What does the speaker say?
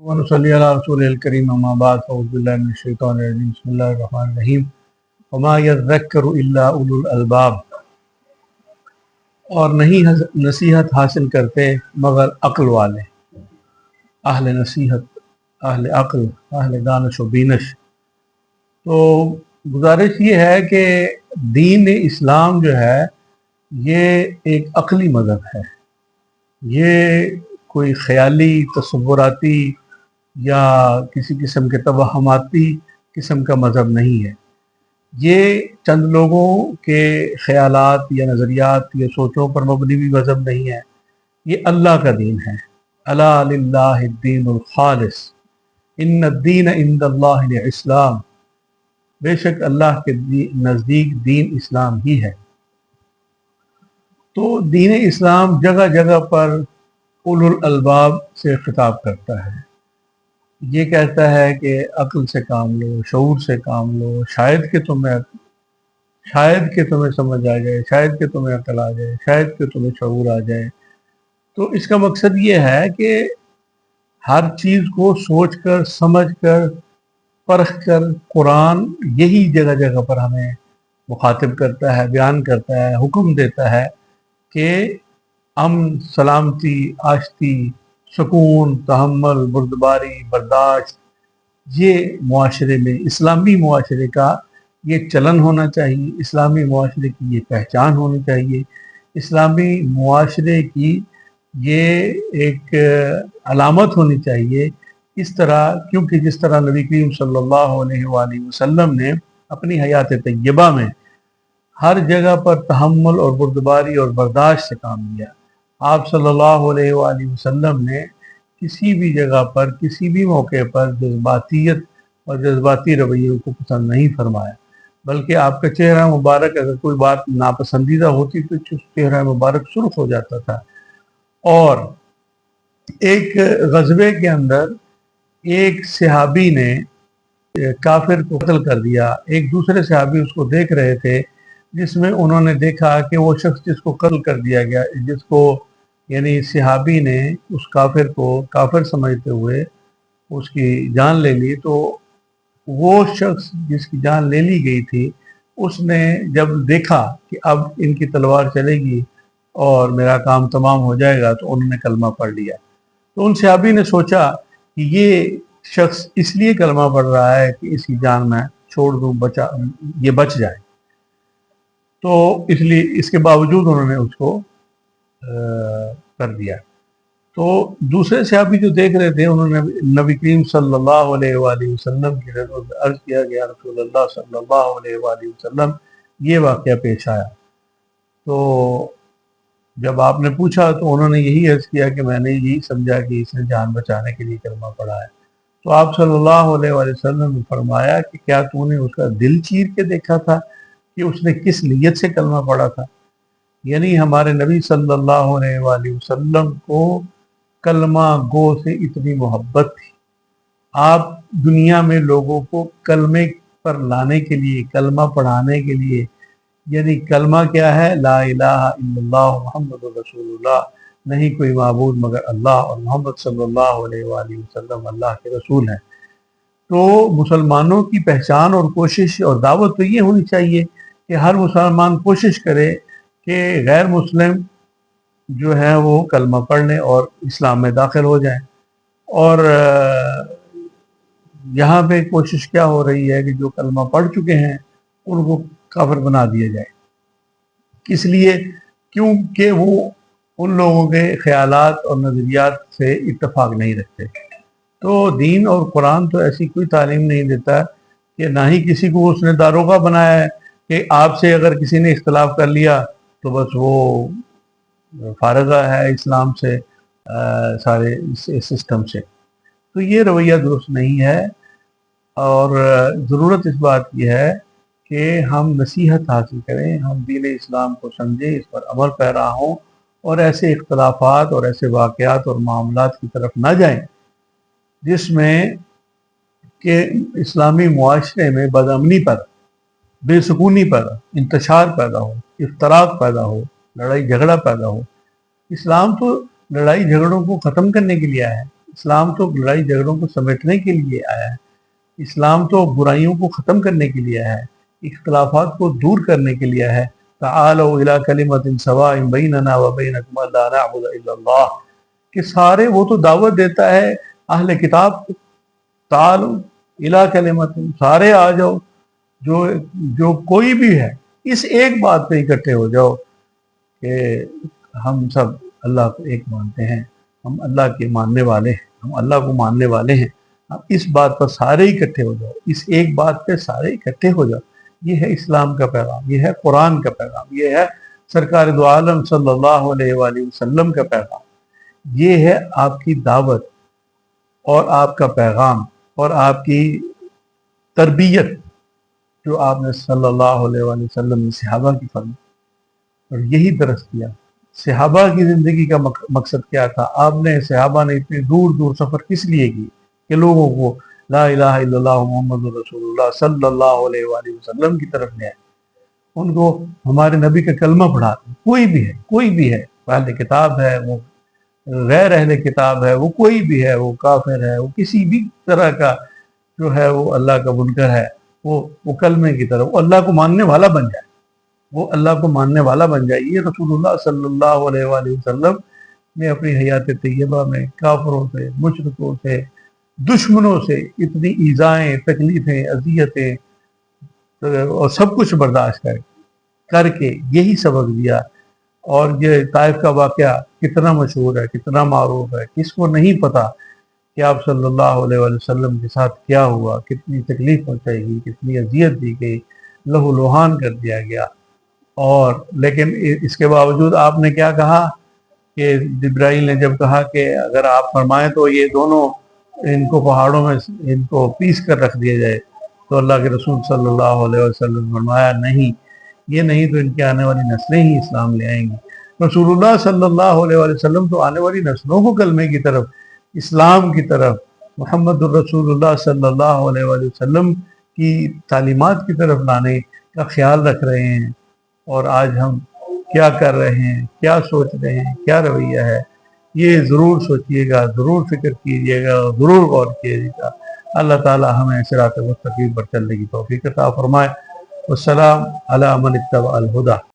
ونصلی علی رسول الکریم اما بعد اعوذ باللہ من الشیطان الرجیم بسم اللہ الرحمن الرحیم وما یذکر الا اولو الالباب، اور نہیں نصیحت حاصل کرتے مگر عقل والے، اہل نصیحت، اہل عقل، اہل دانش و بینش۔ تو گزارش یہ ہے کہ دین اسلام جو ہے یہ ایک عقلی مذہب ہے، یہ کوئی خیالی تصوراتی یا کسی قسم کے توہماتی قسم کا مذہب نہیں ہے۔ یہ چند لوگوں کے خیالات یا نظریات یا سوچوں پر مبنی بھی مذہب نہیں ہے، یہ اللہ کا دین ہے۔ الا للہ الدین الخالص ان الدین عند اللہ الاسلام، بے شک اللہ کے نزدیک دین اسلام ہی ہے۔ تو دین اسلام جگہ جگہ پر اولو الالباب سے خطاب کرتا ہے، یہ کہتا ہے کہ عقل سے کام لو، شعور سے کام لو، شاید کہ تمہیں سمجھ آ جائے، شاید کہ تمہیں عقل آ جائے، شاید کہ تمہیں شعور آ جائے۔ تو اس کا مقصد یہ ہے کہ ہر چیز کو سوچ کر، سمجھ کر، پرکھ کر قرآن یہی جگہ جگہ پر ہمیں مخاطب کرتا ہے، بیان کرتا ہے، حکم دیتا ہے کہ امن، سلامتی، آشتی، سکون، تحمل، بردباری، برداشت، یہ معاشرے میں، اسلامی معاشرے کا یہ چلن ہونا چاہیے، اسلامی معاشرے کی یہ پہچان ہونی چاہیے، اسلامی معاشرے کی یہ ایک علامت ہونی چاہیے۔ اس طرح، کیونکہ جس طرح نبی کریم صلی اللہ علیہ وآلہ وسلم نے اپنی حیات طیبہ میں ہر جگہ پر تحمل اور بردباری اور برداشت سے کام لیا، آپ صلی اللہ علیہ وآلہ وسلم نے کسی بھی جگہ پر، کسی بھی موقع پر جذباتیت اور جذباتی رویوں کو پسند نہیں فرمایا، بلکہ آپ کا چہرہ مبارک اگر کوئی بات ناپسندیدہ ہوتی تو چہرہ مبارک سرخ ہو جاتا تھا۔ اور ایک غزوے کے اندر ایک صحابی نے کافر کو قتل کر دیا، ایک دوسرے صحابی اس کو دیکھ رہے تھے، جس میں انہوں نے دیکھا کہ وہ شخص جس کو قتل کر دیا گیا، جس کو یعنی صحابی نے اس کافر کو کافر سمجھتے ہوئے اس کی جان لے لی، تو وہ شخص جس کی جان لے لی گئی تھی، اس نے جب دیکھا کہ اب ان کی تلوار چلے گی اور میرا کام تمام ہو جائے گا، تو انہوں نے کلمہ پڑھ لیا۔ تو ان صحابی نے سوچا کہ یہ شخص اس لیے کلمہ پڑھ رہا ہے کہ اس کی جان میں چھوڑ دوں، یہ بچ جائے، تو اس لیے اس کے باوجود انہوں نے اس کو کر دیا۔ تو دوسرے صحابی جو دیکھ رہے تھے، انہوں نے نبی کریم صلی اللہ علیہ وآلہ وسلم کی خدمت میں عرض کیا کہ یا رسول اللہ صلی اللہ علیہ وآلہ وسلم یہ واقعہ پیش آیا۔ تو جب آپ نے پوچھا تو انہوں نے یہی عرض کیا کہ میں نے یہی سمجھا کہ اس نے جان بچانے کے لیے کلمہ پڑھا ہے۔ تو آپ صلی اللہ علیہ وآلہ وسلم نے فرمایا کہ کیا تو نے اس کا دل چیر کے دیکھا تھا کہ اس نے کس نیت سے کلمہ پڑھا تھا؟ یعنی ہمارے نبی صلی اللہ علیہ وآلہ وسلم کو کلمہ گو سے اتنی محبت تھی، آپ دنیا میں لوگوں کو کلمے پر لانے کے لیے، کلمہ پڑھانے کے لیے، یعنی کلمہ کیا ہے؟ لا الہ الا اللہ محمد رسول اللہ، نہیں کوئی معبود مگر اللہ، اور محمد صلی اللہ علیہ وآلہ وسلم اللہ کے رسول ہیں۔ تو مسلمانوں کی پہچان اور کوشش اور دعوت تو یہ ہونی چاہیے کہ ہر مسلمان کوشش کرے کہ غیر مسلم جو ہے وہ کلمہ پڑھ لیں اور اسلام میں داخل ہو جائیں۔ اور یہاں پہ کوشش کیا ہو رہی ہے کہ جو کلمہ پڑھ چکے ہیں ان کو کافر بنا دیا جائے، اس لیے کیونکہ وہ ان لوگوں کے خیالات اور نظریات سے اتفاق نہیں رکھتے۔ تو دین اور قرآن تو ایسی کوئی تعلیم نہیں دیتا کہ نہ ہی کسی کو اس نے داروغہ بنایا ہے کہ آپ سے اگر کسی نے اختلاف کر لیا تو بس وہ فارغہ ہے اسلام سے، سارے سسٹم سے۔ تو یہ رویہ درست نہیں ہے، اور ضرورت اس بات کی ہے کہ ہم نصیحت حاصل کریں، ہم دین اسلام کو سمجھیں، اس پر عمل پیرا ہوں، اور ایسے اختلافات اور ایسے واقعات اور معاملات کی طرف نہ جائیں جس میں کہ اسلامی معاشرے میں بدامنی پر، بے سکونی پر انتشار پیدا ہو، افتراق پیدا ہو، لڑائی جھگڑا پیدا ہو۔ اسلام تو لڑائی جھگڑوں کو ختم کرنے کے لیے آیا ہے، اسلام تو لڑائی جھگڑوں کو سمیٹنے کے لیے آیا ہے، اسلام تو برائیوں کو ختم کرنے کے لیے ہے، اختلافات کو دور کرنے کے لیے ہے۔ تعالوا الی کلمۃ سواء بیننا وبینکم الا نعبد الا اللہ، کہ سارے وہ تو دعوت دیتا ہے اہل کتاب کو، تعالوا الی کلمۃ، سارے آ جاؤ، جو کوئی بھی ہے اس ایک بات پہ اکٹھے ہو جاؤ کہ ہم سب اللہ کو ایک مانتے ہیں، ہم اللہ کے ماننے والے ہیں، ہم اللہ کو ماننے والے ہیں، اب اس بات پر سارے اکٹھے ہو جاؤ، اس ایک بات پہ سارے اکٹھے ہو جاؤ۔ یہ ہے اسلام کا پیغام، یہ ہے قرآن کا پیغام، یہ ہے سرکار دو عالم صلی اللہ علیہ وآلہ وسلم کا پیغام، یہ ہے آپ کی دعوت اور آپ کا پیغام اور آپ کی تربیت جو آپ نے صلی اللہ علیہ وآلہ وسلم نے صحابہ کی فرمائی اور یہی درس کیا۔ صحابہ کی زندگی کا مقصد کیا تھا؟ آپ نے صحابہ نے اتنے دور دور سفر کس لیے کی کہ لوگوں کو لا الہ الا اللہ محمد رسول اللہ صلی اللہ علیہ وآلہ وسلم کی طرف لے آئے، ان کو ہمارے نبی کا کلمہ پڑھا دیں۔ کوئی بھی ہے، اہل کتاب ہے، وہ غیر اہل کتاب ہے، وہ کوئی بھی ہے، وہ کافر ہے، وہ کسی بھی طرح کا جو ہے وہ اللہ کا منکر ہے، وہ کلمے کی طرف، وہ اللہ کو ماننے والا بن جائے، وہ اللہ کو ماننے والا بن جائے۔ یہ رسول اللہ صلی اللہ علیہ وآلہ وسلم نے اپنی حیات طیبہ میں کافروں سے، مشرکوں سے، دشمنوں سے اتنی ایذائیں، تکلیفیں، اذیتیں اور سب کچھ برداشت کر کے یہی سبق دیا۔ اور یہ طائف کا واقعہ کتنا مشہور ہے، کتنا معروف ہے، کس کو نہیں پتہ کہ آپ صلی اللہ علیہ وآلہ وسلم کے ساتھ کیا ہوا، کتنی تکلیف پہنچائی گئی، کتنی اذیت دی گئی، لہو لوہان کر دیا گیا۔ اور لیکن اس کے باوجود آپ نے کیا کہا کہ جبرائیل نے جب کہا کہ اگر آپ فرمائیں تو یہ دونوں ان کو پہاڑوں میں ان کو پیس کر رکھ دیا جائے، تو اللہ کے رسول صلی اللہ علیہ وسلم نے فرمایا نہیں، یہ نہیں تو ان کی آنے والی نسلیں ہی اسلام لے آئیں گی۔ رسول اللہ صلی اللہ علیہ وسلم تو آنے والی نسلوں کو کلمے کی طرف، اسلام کی طرف، محمد الرسول اللہ صلی اللہ علیہ وسلم کی تعلیمات کی طرف لانے کا خیال رکھ رہے ہیں۔ اور آج ہم کیا کر رہے ہیں، کیا سوچ رہے ہیں، کیا رویہ ہے، یہ ضرور سوچئے گا، ضرور فکر کیجئے گا، ضرور غور کیجئے گا۔ اللہ تعالی ہمیں صراط مستقیم پر چلنے کی توفیق عطا فرمائے۔ والسلام علی من اتبع الہدی۔